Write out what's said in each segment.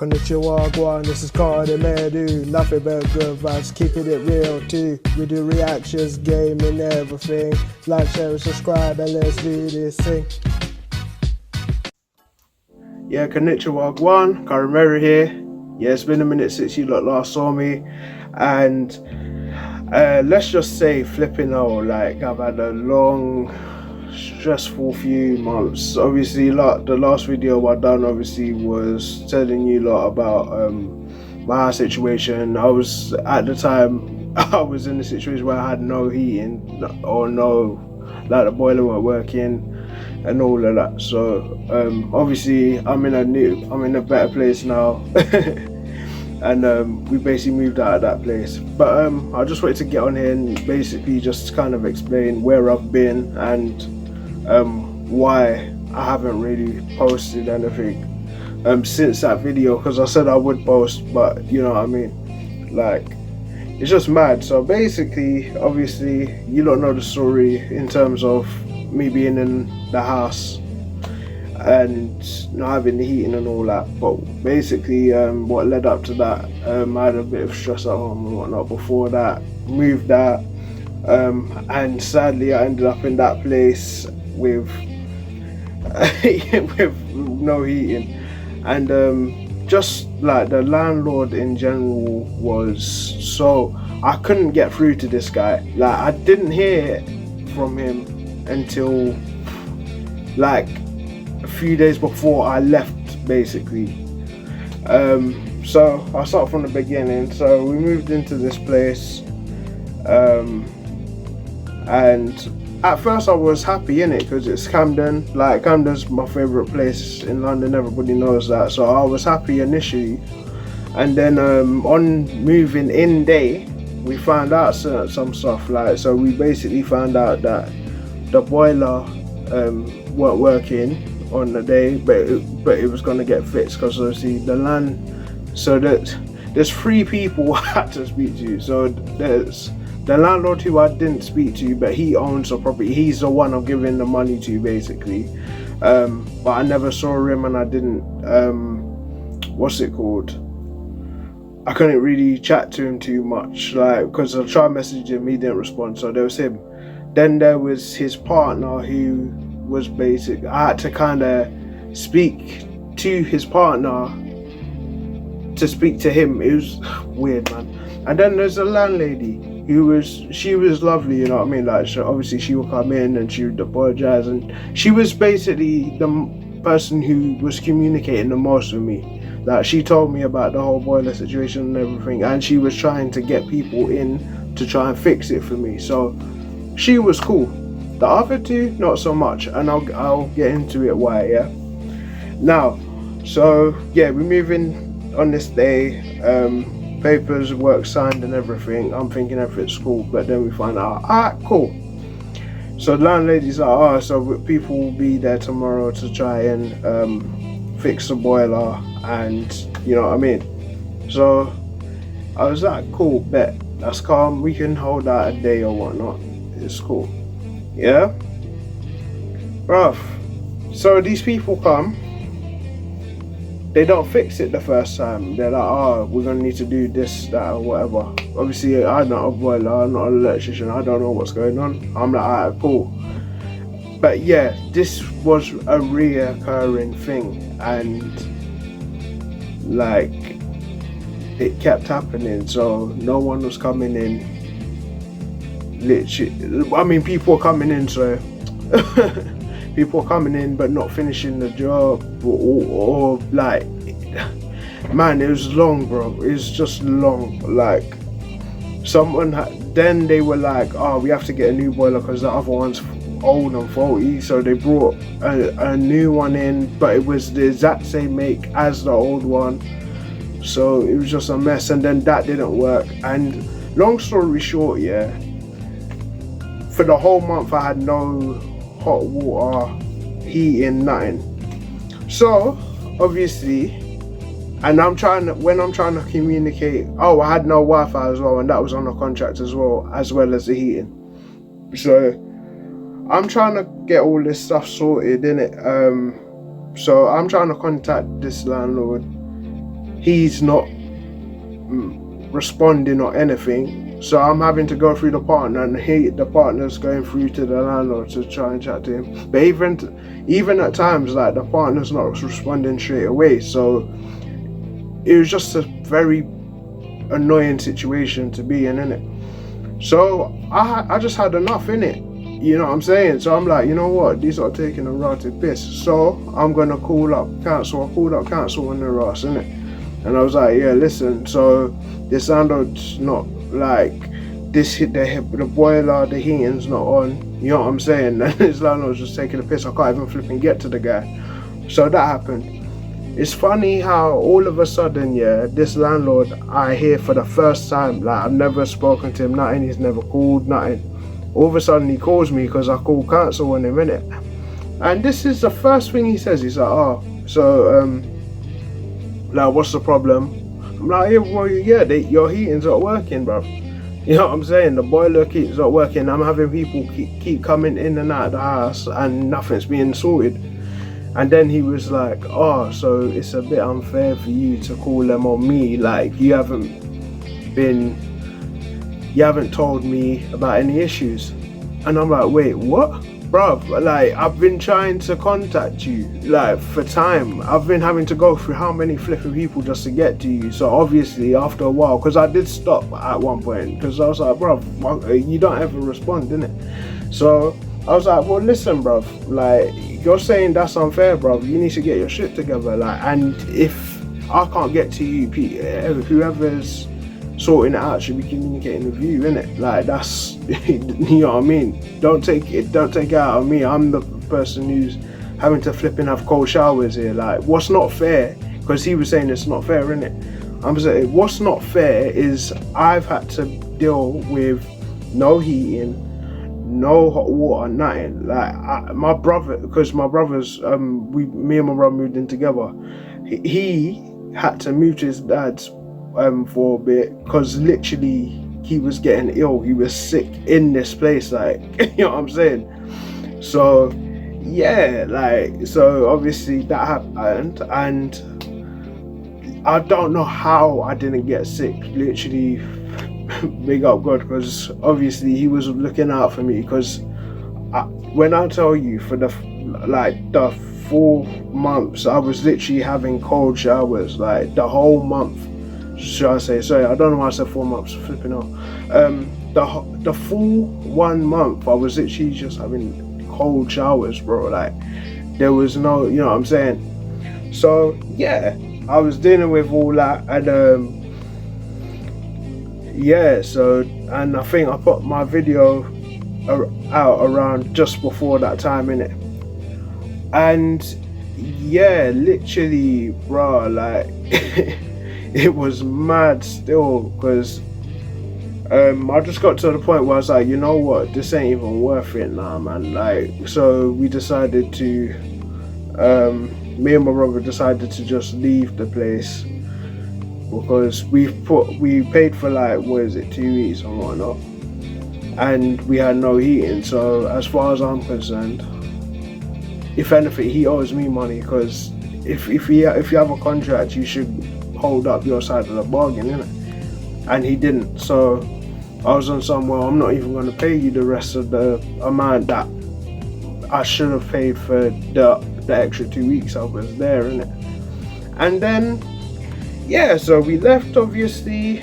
Konnichiwa, Guan, this is Carl the Medu. Nothing but good vibes, keeping it real too. We do reactions, gaming, everything. Like, share, and subscribe, and let's do this thing. Yeah, Konnichiwa, Guan, Karimeru here. Yeah, it's been a minute since you lot last saw me. And let's just say, flipping out, like, I've had a long, stressful few months. Obviously, like the last video I done obviously was telling you lot about my situation. I was at the time I was in a situation where I had no heating or like the boiler weren't working and all of that. So obviously I'm in a better place now. And we basically moved out of that place, but I just wanted to get on here and basically just kind of explain where I've been and why I haven't really posted anything since that video, because I said I would post, but you know what I mean, like, it's just mad. So basically, obviously you don't know the story in terms of me being in the house and not having the heating and all that, but basically what led up to that, I had a bit of stress at home and whatnot before that, moved out, and sadly I ended up in that place with with no heating, and just like the landlord in general was, so I couldn't get through to this guy. Like, I didn't hear from him until like a few days before I left, basically. So I'll start from the beginning. So we moved into this place, and at first I was happy in it because it's Camden. Like, Camden's my favourite place in London, everybody knows that, so I was happy initially. And then on moving in day, we found out some stuff. Like, so we basically found out that the boiler weren't working on the day, but it was going to get fixed, because obviously so that there's 3 people I had to speak to. So there's the landlord who I didn't speak to, but he owns the property. He's the one I'm giving the money to, basically. But I never saw him, and I didn't what's it called, I couldn't really chat to him too much, like, because I tried messaging him, he didn't respond. So there was him. Then there was his partner, who was basic. I had to kind of speak to his partner to speak to him. It was weird, man. And then there's a landlady she was lovely, you know what I mean? Like, so obviously she would come in and she would apologize, and she was basically the person who was communicating the most with me. Like, she told me about the whole boiler situation and everything, and she was trying to get people in to try and fix it for me. So she was cool. The other 2, not so much, and I'll get into it why. Yeah. Now, so yeah, we move in on this day. Papers, work signed and everything. I'm thinking everything's cool, but then we find out, cool. So the landlady's like, so people will be there tomorrow to try and fix the boiler, and you know what I mean. So I was like, cool, bet, that's calm. We can hold out a day or whatnot. It's cool. Yeah, bruv. So these people come. They don't fix it the first time. They're like, we're gonna need to do this, that, or whatever. Obviously, I'm not a boiler, I'm not an electrician, I don't know what's going on. I'm like, alright, cool. But yeah, this was a reoccurring thing, and like, it kept happening. So no one was coming in. Literally, I mean, people were coming in, so people are coming in but not finishing the job, or like, man, it was long, bro. It's just long. Like, then they were like, we have to get a new boiler because the other one's old and faulty. So they brought a new one in, but it was the exact same make as the old one. So it was just a mess, and then that didn't work. And long story short, yeah, for the whole month I had no hot water, heating, nothing. So obviously, and when I'm trying to communicate, I had no Wi-Fi as well, and that was on the contract as well as the heating. So I'm trying to get all this stuff sorted, innit? So I'm trying to contact this landlord he's not responding or anything. So I'm having to go through the partner, and the partner's going through to the landlord to try and chat to him. But even at times, like, the partner's not responding straight away. So it was just a very annoying situation to be in, innit? So I just had enough, innit? You know what I'm saying? So I'm like, you know what? These are taking a rotted piss. So I'm gonna call up council. I called up council on their ass, innit? And I was like, yeah, listen. So this landlord's not like this. The boiler, the heating's not on. You know what I'm saying? And this landlord's just taking a piss. I can't even flip and get to the guy. So that happened. It's funny how all of a sudden, yeah, this landlord I hear for the first time. Like, I've never spoken to him, nothing. He's never called, nothing. All of a sudden he calls me because I called council in a minute, and this is the first thing he says. He's like, oh, so like, what's the problem? I'm like, yeah, well, yeah, your heating's not working, bro. You know what I'm saying? The boiler keeps not working. I'm having people keep coming in and out of the house, and nothing's being sorted. And then he was like, oh, so it's a bit unfair for you to call them on me, like you haven't told me about any issues. And I'm like, wait, what? Bruv, like, I've been trying to contact you, like, for time. I've been having to go through how many flipping people just to get to you. So obviously after a while, because I did stop at one point, because I was like, bruv, you don't ever respond, innit? So I was like, well, listen, bruv, like, you're saying that's unfair, bruv. You need to get your shit together, like, and if I can't get to you, whoever's sorting it out should be communicating with you, innit? Like, that's, you know what I mean? Don't take it out of me. I'm the person who's having to flipping have cold showers here. Like, what's not fair, because he was saying it's not fair, innit? I'm saying what's not fair is I've had to deal with no heating, no hot water, nothing. Like, my brother, because my brothers, me and my brother moved in together. He had to move to his dad's for a bit, because literally he was getting ill. He was sick in this place, like, you know what I'm saying? So yeah, like, so obviously that happened, and I don't know how I didn't get sick. Literally, big up God, because obviously he was looking out for me. Because when I tell you, for the 4 months I was literally having cold showers, like the whole month. Should I say? Sorry, I don't know why I said 4 months. Flipping out. The full 1 month I was literally just having cold showers, bro. Like, there was no, you know what I'm saying? So yeah, I was dealing with all that, and yeah. So, and I think I put my video out around just before that time, innit? And yeah, literally, bro, like. It was mad still, because I just got to the point where I was like, you know what, this ain't even worth it now, man. Like, so we decided to, me and my brother decided to just leave the place, because we paid for, like, 2 weeks and whatnot, and we had no heating. So as far as I'm concerned, if anything, he owes me money, because if you have a contract, you should hold up your side of the bargain, innit? And he didn't. So I was on somewhere, I'm not even going to pay you the rest of the amount that I should have paid for the extra 2 weeks I was there, innit? And then yeah, so we left. Obviously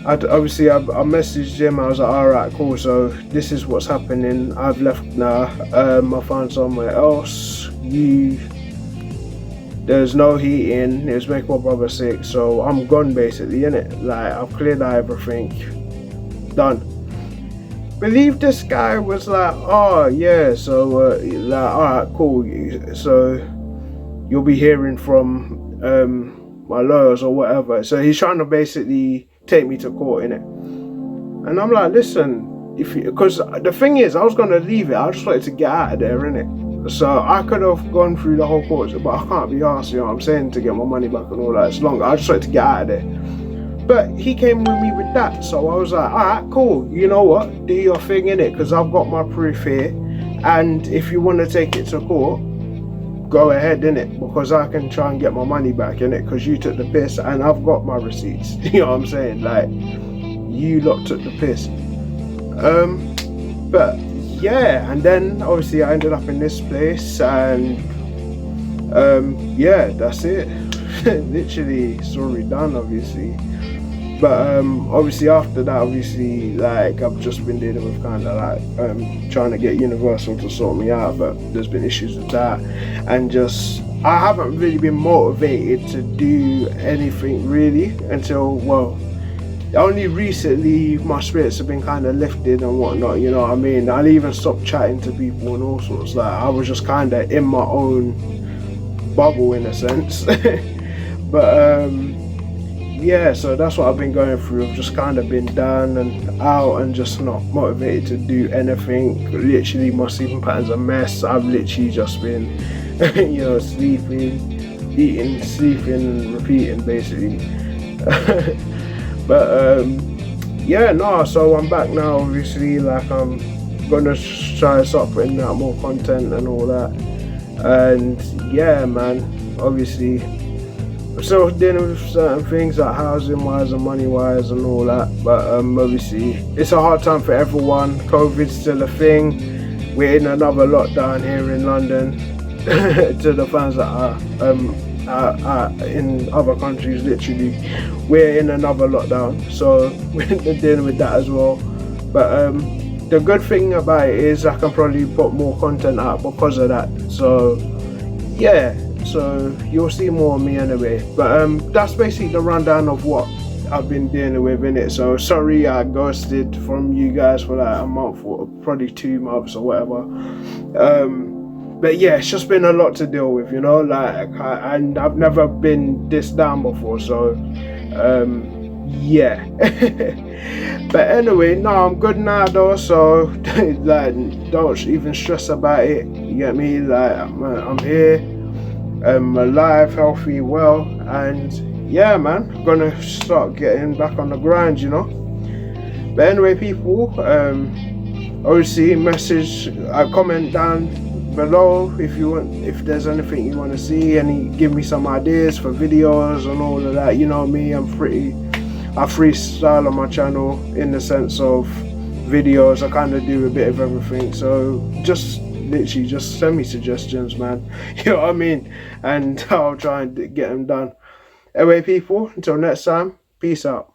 I messaged him. I was like, alright, cool, so this is what's happening. I've left now. I found somewhere else. There's no heating. It was making my brother sick, so I'm gone, basically, innit? Like, I've cleared out everything. Done. Believe this guy was like, oh yeah, so like, alright, cool. So you'll be hearing from my lawyers or whatever. So he's trying to basically take me to court, innit? And I'm like, listen, because the thing is, I was gonna leave it. I just wanted to get out of there, innit? So I could have gone through the whole course, but I can't be arsed, you know what I'm saying, to get my money back and all that. It's long. I just wanted to get out of there. But he came with me with that, so I was like, alright, cool. You know what? Do your thing, innit? Because I've got my proof here, and if you want to take it to court, go ahead, innit, because I can try and get my money back, innit, because you took the piss and I've got my receipts. You know what I'm saying? Like, you lot took the piss. But yeah, and then obviously I ended up in this place, and yeah, that's it. Literally, story done, obviously. But obviously after that, obviously, like, I've just been dealing with kind of like trying to get Universal to sort me out, but there's been issues with that, and just I haven't really been motivated to do anything really until, well, only recently my spirits have been kind of lifted and whatnot, you know what I mean? I'll even stop chatting to people and all sorts. Like, I was just kind of in my own bubble in a sense. But yeah, so that's what I've been going through. I've just kind of been down and out and just not motivated to do anything. Literally, my sleeping pattern's a mess. I've literally just been, you know, sleeping, eating, sleeping, and repeating, basically. But yeah, no, so I'm back now, obviously. Like, I'm gonna try to start putting out more content and all that. And yeah, man, obviously I'm still dealing with certain things like housing wise and money wise and all that, but obviously it's a hard time for everyone. COVID's still a thing. We're in another lockdown here in London. To the fans that are in other countries, literally we're in another lockdown, so we're dealing with that as well. But the good thing about it is I can probably put more content out because of that. So yeah, so you'll see more of me anyway. But that's basically the rundown of what I've been dealing with, in it. So sorry I ghosted from you guys for like a month or probably 2 months or whatever. But yeah, it's just been a lot to deal with, you know, like, and I've never been this down before, so yeah. But anyway, no, I'm good now though, so like, don't even stress about it, you get me? Like, I'm here, I'm alive, healthy, well, and yeah, man, I'm gonna start getting back on the grind, you know. But anyway, people, obviously comment down below if you want, if there's anything you want to see, give me some ideas for videos and all of that. You know me, I freestyle on my channel in the sense of videos. I kind of do a bit of everything, so just literally just send me suggestions, man. You know what I mean, and I'll try and get them done. Anyway, people, until next time, peace out.